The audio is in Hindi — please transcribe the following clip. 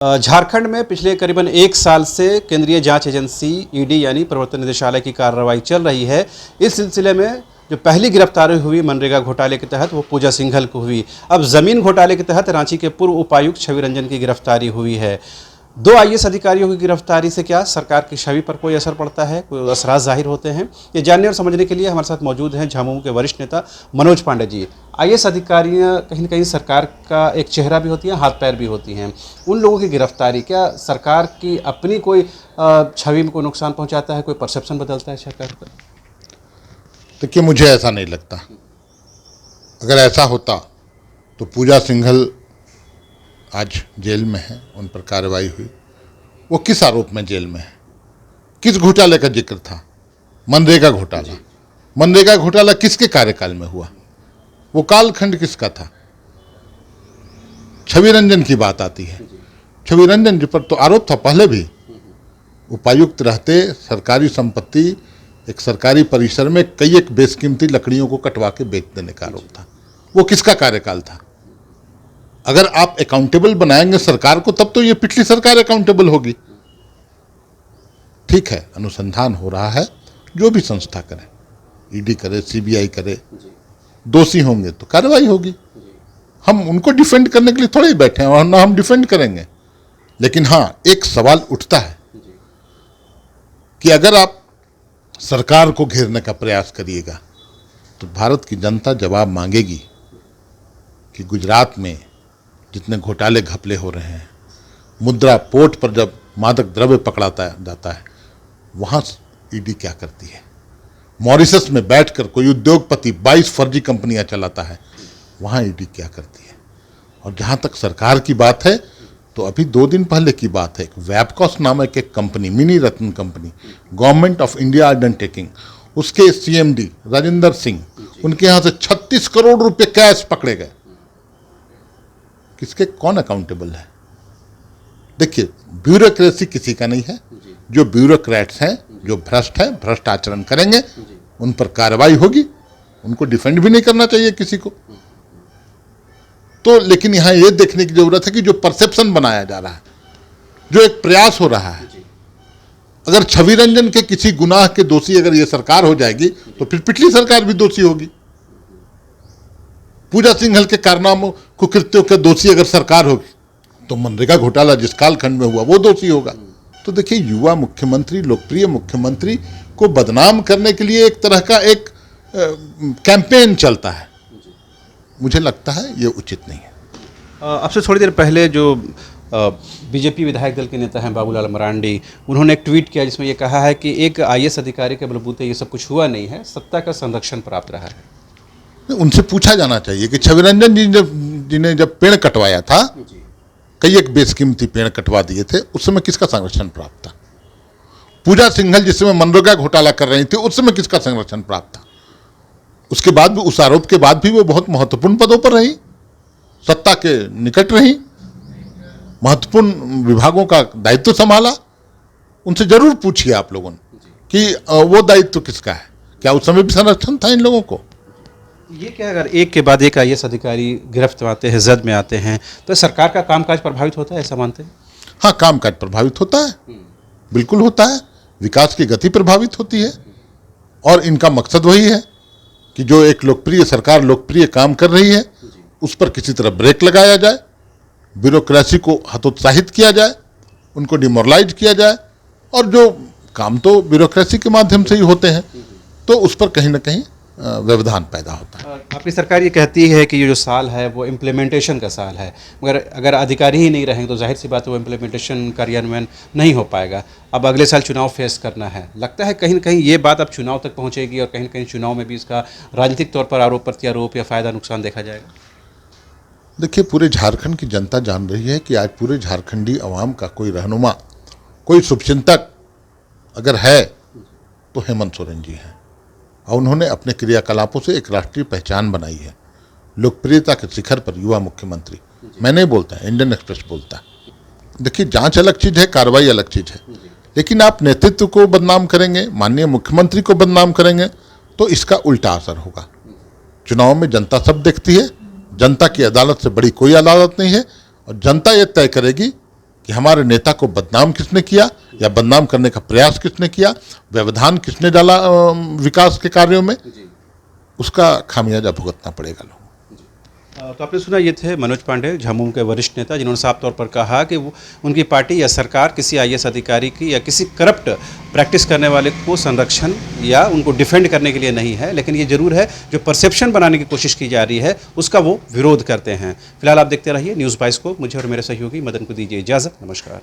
झारखंड में पिछले करीबन एक साल से केंद्रीय जांच एजेंसी ईडी यानी प्रवर्तन निदेशालय की कार्रवाई चल रही है। इस सिलसिले में जो पहली गिरफ्तारी हुई मनरेगा घोटाले के तहत वो पूजा सिंघल को हुई। अब जमीन घोटाले के तहत रांची के पूर्व उपायुक्त छवि रंजन की गिरफ्तारी हुई है। दो आईएएस अधिकारियों की गिरफ्तारी से क्या सरकार की छवि पर कोई असर पड़ता है, कोई असरात जाहिर होते हैं? ये जानने और समझने के लिए हमारे साथ मौजूद हैं झामुमो के वरिष्ठ नेता मनोज पांडे जी। आईएएस अधिकारियां कहीं न कहीं सरकार का एक चेहरा भी होती हैं, हाथ पैर भी होती हैं। उन लोगों की गिरफ्तारी क्या सरकार की अपनी कोई छवि में कोई नुकसान पहुंचाता है, कोई परसेप्शन बदलता है सरकार का? देखिए, मुझे ऐसा नहीं लगता। अगर ऐसा होता तो पूजा सिंघल आज जेल में है, उन पर कार्रवाई हुई। वो किस आरोप में जेल में है? किस घोटाले का जिक्र था? मनरेगा घोटाला। मनरेगा घोटाला किसके कार्यकाल में हुआ? वो कालखंड किसका था? छवि रंजन की बात आती है। छवि रंजन जी पर तो आरोप था पहले भी। उपायुक्त रहते सरकारी संपत्ति एक सरकारी परिसर में कई एक बेशकीमती लकड़ियों को कटवा के बेच देने का आरोप था। वो किसका कार्यकाल था? अगर आप अकाउंटेबल बनाएंगे सरकार को, तब तो ये पिछली सरकार अकाउंटेबल होगी। ठीक है, अनुसंधान हो रहा है, जो भी संस्था करे, ईडी करे, सीबीआई करे, दोषी होंगे तो कार्रवाई होगी। हम उनको डिफेंड करने के लिए थोड़े ही बैठे हैं, और ना हम डिफेंड करेंगे। लेकिन हाँ, एक सवाल उठता है कि अगर आप सरकार को घेरने का प्रयास करिएगा तो भारत की जनता जवाब मांगेगी कि गुजरात में जितने घोटाले घपले हो रहे हैं, मुद्रा पोर्ट पर जब मादक द्रव्य पकड़ाता जाता है, वहाँ ईडी क्या करती है? मॉरिशस में बैठकर कोई उद्योगपति 22 फर्जी कंपनियां चलाता है, वहाँ ईडी क्या करती है? और जहाँ तक सरकार की बात है, तो अभी 2 दिन पहले की बात है, एक वैपकॉस नामक एक company, mini Ratna company, government of India undertaking, उसके सीएमडी राजेंद्र सिंह, उनके यहाँ से 36 करोड़ रुपए कैश पकड़े गए। किसके कौन अकाउंटेबल है? देखिए, ब्यूरोक्रेसी किसी का नहीं है। जो ब्यूरोक्रेट्स हैं, जो भ्रष्ट हैं, भ्रष्ट आचरण करेंगे, उन पर कार्रवाई होगी। उनको डिफेंड भी नहीं करना चाहिए किसी को। तो लेकिन यहां यह देखने की जरूरत है कि जो परसेप्शन बनाया जा रहा है, जो एक प्रयास हो रहा है, अगर छवि रंजन के किसी गुनाह के दोषी अगर ये सरकार हो जाएगी तो फिर पिछली सरकार भी दोषी होगी। पूजा सिंघल के कारनामों कुकृत्यों के दोषी अगर सरकार होगी तो मनरेगा घोटाला जिस कालखंड में हुआ वो दोषी होगा। तो देखिए, युवा मुख्यमंत्री, लोकप्रिय मुख्यमंत्री को बदनाम करने के लिए एक तरह का एक कैंपेन चलता है। मुझे लगता है ये उचित नहीं है। आपसे थोड़ी देर पहले जो बीजेपी विधायक दल के नेता हैं बाबूलाल मरांडी, उन्होंने एक ट्वीट किया जिसमें ये कहा है कि एक आईएएस अधिकारी के बलबूते ये सब कुछ हुआ नहीं है, सत्ता का संरक्षण प्राप्त रहा है। उनसे पूछा जाना चाहिए कि छवि रंजन जी ने जब पेड़ कटवाया था, कई एक बेशकीमती पेड़ कटवा दिए थे, उस समय किसका संरक्षण प्राप्त था? पूजा सिंघल जिस समय मनरेगा घोटाला कर रही थी, उस समय किसका संरक्षण प्राप्त था? उसके बाद भी, उस आरोप के बाद भी वो बहुत महत्वपूर्ण पदों पर रही, सत्ता के निकट रही, महत्वपूर्ण विभागों का दायित्व संभाला। उनसे जरूर पूछिए आप लोगों ने कि वो दायित्व किसका है। क्या उस समय भी संरक्षण था इन लोगों को? ये क्या, अगर एक के बाद एक आईएएस अधिकारी गिरफ्त में आते हैं, जद में आते हैं, तो सरकार का कामकाज प्रभावित होता है, ऐसा मानते हैं? हाँ, कामकाज प्रभावित होता है, बिल्कुल होता है। विकास की गति प्रभावित होती है। और इनका मकसद वही है कि जो एक लोकप्रिय सरकार लोकप्रिय काम कर रही है, उस पर किसी तरह ब्रेक लगाया जाए, ब्यूरोक्रेसी को हतोत्साहित किया जाए, उनको डिमोरलाइज किया जाए। और जो काम तो ब्यूरोक्रेसी के माध्यम से ही होते हैं, तो उस पर कहीं ना कहीं व्यवधान पैदा होता है। आपकी सरकार ये कहती है कि ये जो साल है वो इम्प्लीमेंटेशन का साल है, मगर अगर अधिकारी ही नहीं रहेंगे तो जाहिर सी बात है वो इम्प्लीमेंटेशन कार्यान्वयन नहीं हो पाएगा। अब अगले साल चुनाव फेस करना है, लगता है कहीं ना कहीं ये बात अब चुनाव तक पहुंचेगी और कहीं ना कहीं चुनाव में भी इसका राजनीतिक तौर पर आरोप प्रत्यारोप या फ़ायदा नुकसान देखा जाएगा। देखिए, पूरे झारखंड की जनता जान रही है कि आज पूरे झारखंडी अवाम का कोई रहनुमा, कोई शुभचिंतक अगर है तो हेमंत सोरेन जी हैं। और उन्होंने अपने क्रियाकलापों से एक राष्ट्रीय पहचान बनाई है। लोकप्रियता के शिखर पर युवा मुख्यमंत्री। मैं नहीं बोलता, इंडियन एक्सप्रेस बोलता है। देखिए, जांच अलग चीज है, कार्रवाई अलग चीज है। लेकिन आप नेतृत्व को बदनाम करेंगे, माननीय मुख्यमंत्री को बदनाम करेंगे, तो इसका उल्टा असर होगा। चुनाव में जनता सब देखती है। जनता की अदालत से बड़ी कोई अदालत नहीं है। और जनता ये तय करेगी कि हमारे नेता को बदनाम किसने किया या बदनाम करने का प्रयास किसने किया, व्यवधान किसने डाला विकास के कार्यों में, उसका खामियाजा भुगतना पड़ेगा लोगों को। तो आपने सुना, ये थे मनोज पांडे, झामुमो के वरिष्ठ नेता, जिन्होंने साफ तौर पर कहा कि वो उनकी पार्टी या सरकार किसी आईएएस अधिकारी की या किसी करप्ट प्रैक्टिस करने वाले को संरक्षण या उनको डिफेंड करने के लिए नहीं है, लेकिन ये जरूर है जो परसेप्शन बनाने की कोशिश की जा रही है उसका वो विरोध करते हैं। फिलहाल आप देखते रहिए न्यूज़ 22 को। मुझे और मेरे सहयोगी मदन को दीजिए इजाज़त। नमस्कार।